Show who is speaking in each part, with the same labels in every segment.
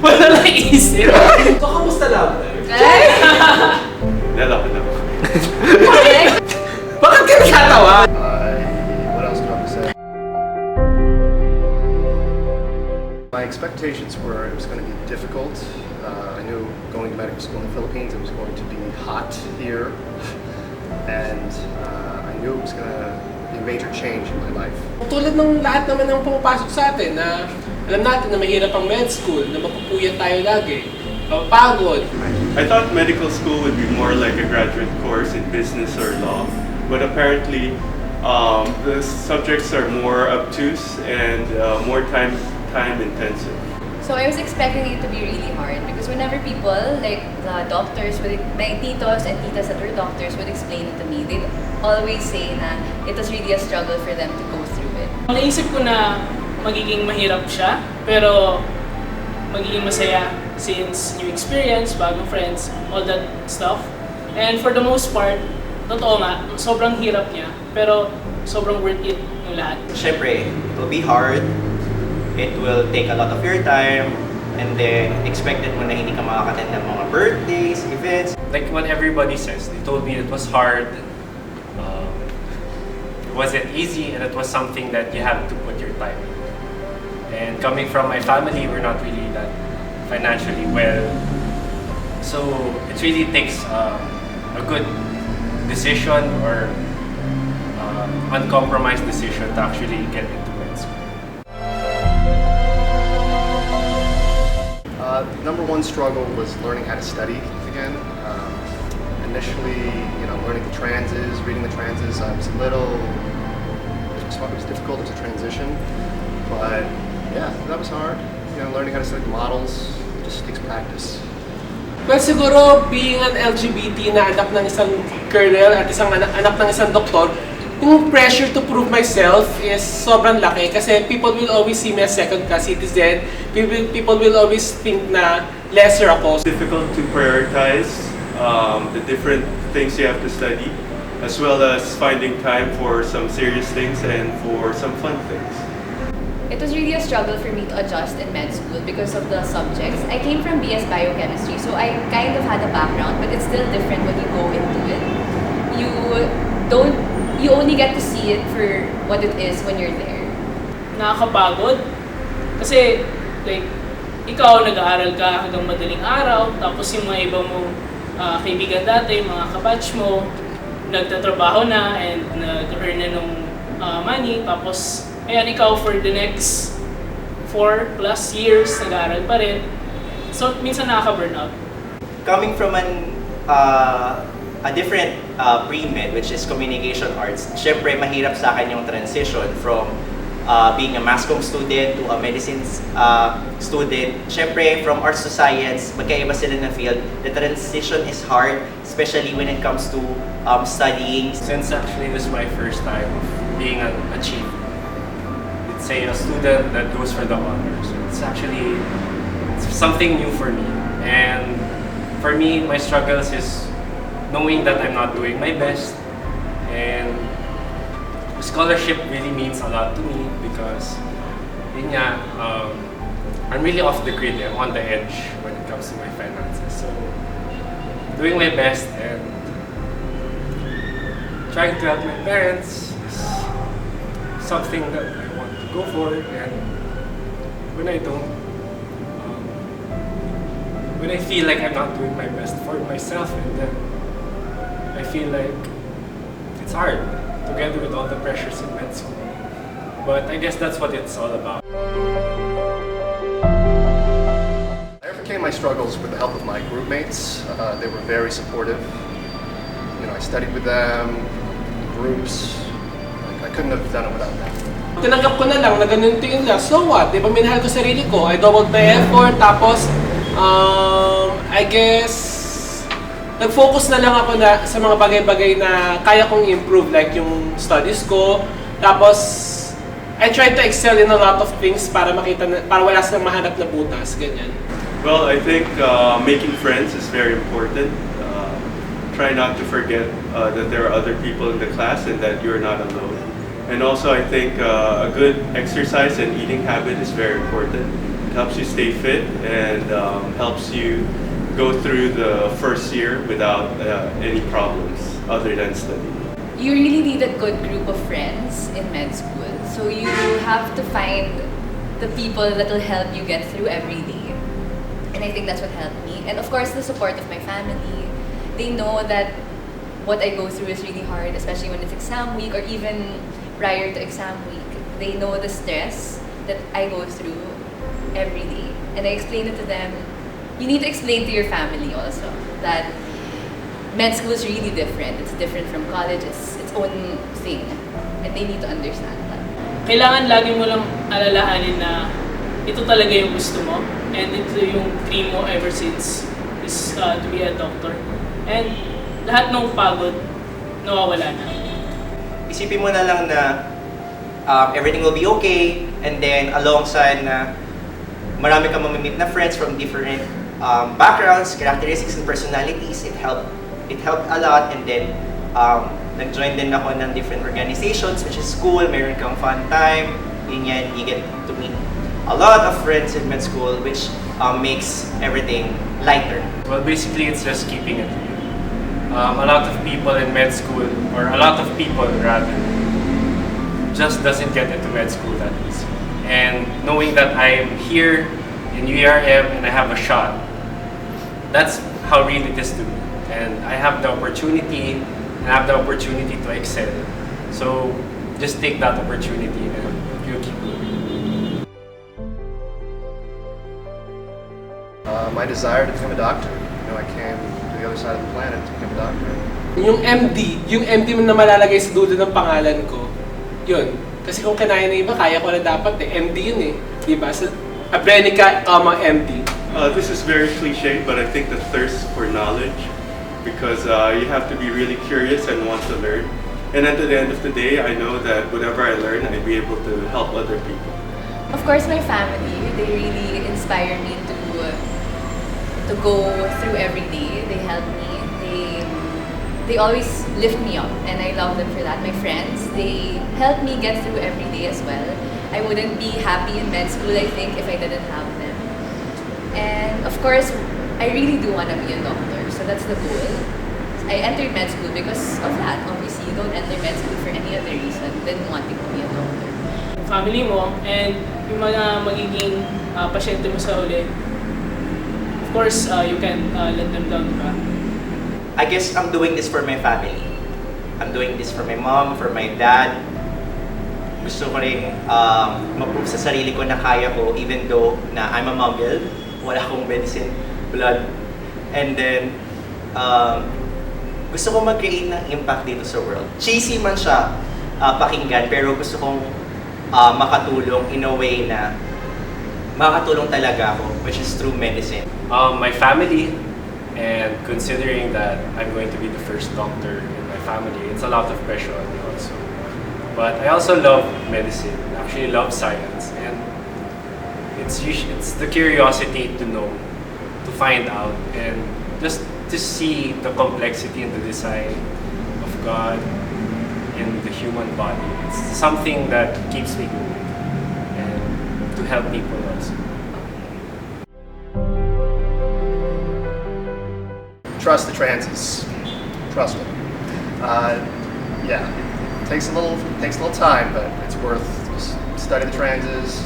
Speaker 1: Wala lang isip. So, kamusta lang?
Speaker 2: Lala ko lang.
Speaker 1: Bakit ka nagkatawa?
Speaker 3: What else do I have to say? My expectations were it was going to be difficult. I knew going to medical school in the Philippines it was going to be hot here, and I knew it was going to be a major change in my life.
Speaker 1: Tulad ng lahat naman ng pumapasok sa atin na alam natin na mahirap ang med school, na mapupuyat tayo lagi, mapapagod.
Speaker 2: I thought medical school would be more like a graduate course in business or law, but apparently the subjects are more obtuse and more time intensive.
Speaker 4: So I was expecting it to be really hard because whenever people, like the doctors, my titos and titas that were doctors would explain it to me, they'd always say na it was really a struggle for them to go through it.
Speaker 5: Naisip ko na magiging mahirap siya, pero magiging masaya since new experience, bagong friends, all that stuff. And for the most part, totoo nga, sobrang hirap niya, pero sobrang worth it yung lahat.
Speaker 6: Siyempre, it will be hard. It will take a lot of your time, and then expected mo na hindi ka makakattend ng mga birthdays, events.
Speaker 7: Like what everybody says, they told me it was hard, it wasn't easy, and it was something that you have to put your time in. And coming from my family, we're not really that financially well, so it really takes a good decision or uncompromised decision to actually get into med school.
Speaker 3: Number one struggle was learning how to study again. Initially, learning the transes, reading the transes, I was it was difficult as a transition, but yeah, that was hard. Learning how to study models just takes practice.
Speaker 1: Well, siguro being an LGBT na anak ng isang colonel at isang anak ng isang doktor, yung pressure to prove myself is sobrang laki kasi people will always see me as second-class citizen. People will always think na lesser ako.
Speaker 2: It's difficult to prioritize the different things you have to study, as well as finding time for some serious things and for some fun things.
Speaker 4: It was really a struggle for me to adjust in med school because of the subjects. I came from BS Biochemistry, so I kind of had a background, but it's still different when you go into it. You only get to see it for what it is when you're there.
Speaker 5: Nakakapagod. Kasi, like, ikaw nag-aaral ka hanggang madaling araw, tapos yung mga iba mo kaibigan dati, mga kabatch mo, nagtatrabaho na and nag-earn na ng money, tapos ayan, ikaw for the next 4+ years, nag-aaral pa rin. So, minsan nakaka-burnout.
Speaker 6: Coming from a different pre-med, which is communication arts, syempre mahirap sa akin yung transition from being a mass comm student to a medicine student. Syempre, from arts to science, magkaiba sila ng field. The transition is hard, especially when it comes to studying.
Speaker 7: Since actually this is my first time of being a chief, let's say a student that goes for the honors, it's something new for me. And for me, my struggles is knowing that I'm not doing my best, and scholarship really means a lot to me because yun nga, I'm really off the grid. I'm on the edge when it comes to my finances. So doing my best and trying to help my parents is something that I want to go for, and when I don't, when I feel like I'm not doing my best for myself, and then I feel like it's hard together with all the pressures in med school. But I guess that's what it's all about.
Speaker 3: I overcame my struggles with the help of my group mates. They were very supportive. I studied with them, groups. I couldn't have done it without them.
Speaker 1: Tinanggap ko na lang na ganun tingin nila. So what? Di ba minahal ko sarili ko? I doubled my effort. Tapos, I guess, nag-focus na lang ako sa mga bagay-bagay na kaya kong improve. Like yung studies ko. Tapos, I tried to excel in a lot of things para wala silang mahanap na butas. Ganyan.
Speaker 2: Well, I think making friends is very important. Try not to forget that there are other people in the class and that you're not alone. And also, I think a good exercise and eating habit is very important. It helps you stay fit and helps you go through the first year without any problems other than studying.
Speaker 4: You really need a good group of friends in med school. So you have to find the people that will help you get through every day. And I think that's what helped me. And of course, the support of my family. They know that what I go through is really hard, especially when it's exam week or even prior to exam week. They know the stress that I go through every day. And I explain it to them. You need to explain to your family also that med school is really different. It's different from college. It's its own thing. And they need to understand that.
Speaker 5: Kailangan lagi mo lang alalahanin na ito talaga yung gusto mo and ito yung dream mo ever since is to be a doctor. And lahat ng pagod nawawala na.
Speaker 6: Isipin mo na lang na everything will be okay, and then alongside na marami kang mamimit na friends from different backgrounds, characteristics, and personalities. It helped a lot, and then nag-join din ako ng different organizations, which is cool. Meron kang fun time, ganyan, you get to meet a lot of friends in med school, which makes everything lighter.
Speaker 7: Well, basically, it's just keeping it real. A lot of people in med school, or a lot of people rather, just doesn't get into med school that easy. And knowing that I'm here in UERM and I have a shot, that's how real it is to me. And I have the opportunity, and I have the opportunity to excel. So just take that opportunity and you keep moving.
Speaker 3: My desire to become a doctor. You know, I came to the other side of the planet to become a doctor.
Speaker 1: Yung MD mo na malalagay sa dulo ng pangalan ko, yun. Kasi kung kinaya na iba, kaya ko na dapat eh. MD yun eh. Diba? So, Anika, MD.
Speaker 2: This is very cliche, but I think the thirst for knowledge, because you have to be really curious and want to learn. And at the end of the day, I know that whatever I learn, I'd be able to help other people.
Speaker 4: Of course, my family, they really inspire me to go through every day. They help me. They always lift me up, and I love them for that. My friends, they help me get through every day as well. I wouldn't be happy in med school, I think, if I didn't have them. And of course, I really do want to be a doctor, so that's the goal. I entered med school because of that. Obviously, you don't enter med school for any other reason than wanting to be a doctor.
Speaker 5: Family mo and yung mga magiging pasyente mo sa uli, of course, you can let them down, diba?
Speaker 6: I guess I'm doing this for my family. I'm doing this for my mom, for my dad. Gusto ko rin ma-prove sa sarili ko na kaya ko, even though na I'm a muggle, wala akong medicine, blood. And then, gusto ko mag-create ng impact dito sa world. Cheesy man siya pakinggan, pero gusto kong makatulong in a way na makatulong talaga ako, which is through medicine.
Speaker 7: My family, and considering that I'm going to be the first doctor in my family, it's a lot of pressure on me also. But I also love medicine, I actually love science, and it's the curiosity to know, to find out, and just to see the complexity and the design of God in the human body. It's something that keeps me going, and to help people also.
Speaker 3: Trust the transes. Trust me. Yeah, it takes a little time, but it's worth. Just study the transes,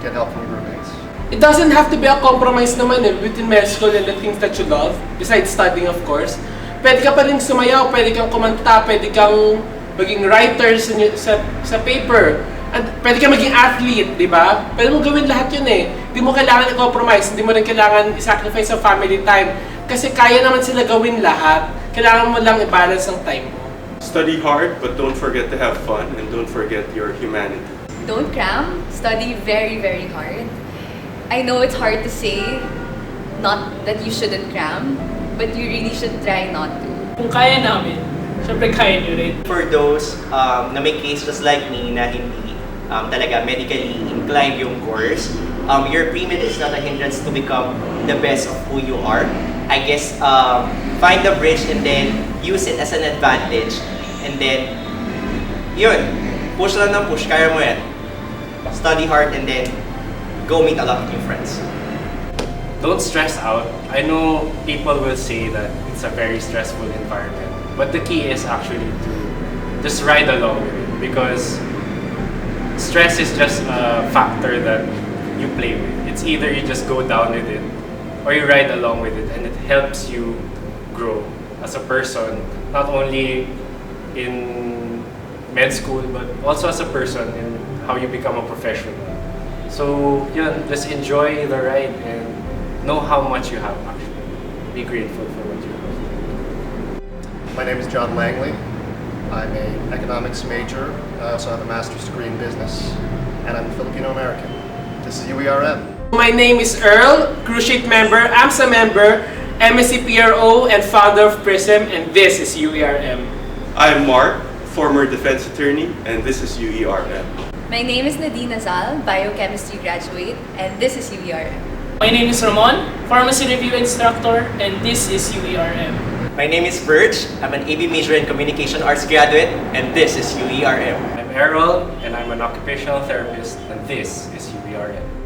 Speaker 3: get help from your roommates.
Speaker 1: It doesn't have to be a compromise naman eh, between med school and the things that you love, besides studying of course. Pwede ka pa rin sumayaw, pwede kang kumanta, pwede kang maging writer sa paper, at pwede kang maging athlete, di ba? Pwede mo gawin lahat yun eh. Hindi mo kailangan i-compromise, hindi mo rin kailangan i-sacrifice sa family time. Kasi kaya naman sila gawin lahat. Kailangan mo lang i-balance ang time mo.
Speaker 2: Study hard, but don't forget to have fun, and don't forget your humanity.
Speaker 4: Don't cram. Study very, very hard. I know it's hard to say, not that you shouldn't cram, but you really should try not to.
Speaker 5: Kung kaya namin, syempre kaya nyo rin.
Speaker 6: For those na may case just like me na hindi talaga medically inclined yung course, your pre-med is not a hindrance to become the best of who you are. I guess find the bridge and then use it as an advantage, and then yun, push lang ng push, kaya mo yan. Study hard and then go meet a lot of new friends.
Speaker 7: Don't stress out. I know people will say that it's a very stressful environment, but the key is actually to just ride along with it, because stress is just a factor that you play with. It's either you just go down with it or you ride along with it, and it helps you grow as a person, not only in med school but also as a person in how you become a professional. So yeah, just enjoy the ride and know how much you have actually. Be grateful for what you have.
Speaker 3: My name is John Langley. I'm an economics major. I also have a master's degree in business, and I'm Filipino American. This is UERM.
Speaker 1: My name is Earl, Cruciate member, AMSA member, MSc PRO, and founder of PRISM, and this is UERM.
Speaker 2: I'm Mark, former defense attorney, and this is UERM.
Speaker 4: My name is Nadine Azal, biochemistry graduate, and this is UERM.
Speaker 5: My name is Ramon, pharmacy review instructor, and this is UERM.
Speaker 6: My name is Verch. I'm an AB major in communication arts graduate, and this is UERM.
Speaker 7: I'm Errol, and I'm an occupational therapist, and this is UERM.